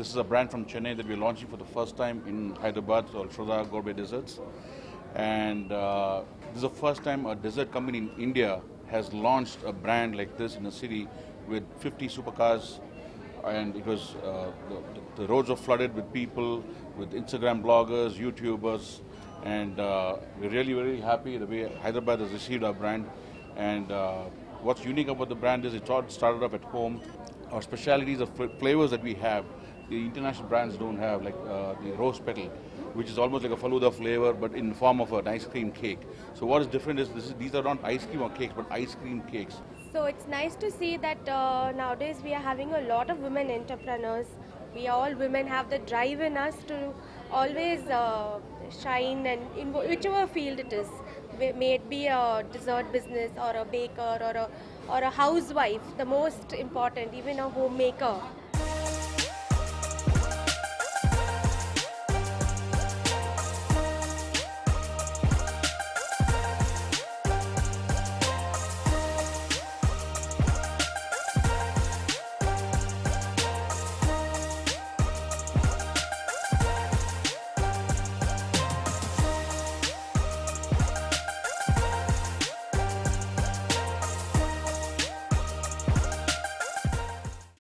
This is a brand from Chennai that we're launching for the first time in Hyderabad, called Shradha Gourmet desserts. And this is the first time a dessert company in India has launched a brand like this in a city with 50 supercars. And it was the roads were flooded with people, with Instagram bloggers, YouTubers, and we're really very happy the way Hyderabad has received our brand. And what's unique about the brand is it all started off at home. Our specialities of flavors that we have, the international brands don't have, like the rose petal, which is almost like a Faluda flavor, but in the form of an ice cream cake. So what is different is, these are not ice cream or cakes, but ice cream cakes. So it's nice to see that nowadays we are having a lot of women entrepreneurs. We all women have the drive in us to always shine and in whichever field it is. May it be a dessert business or a baker or a housewife, the most important, even a homemaker.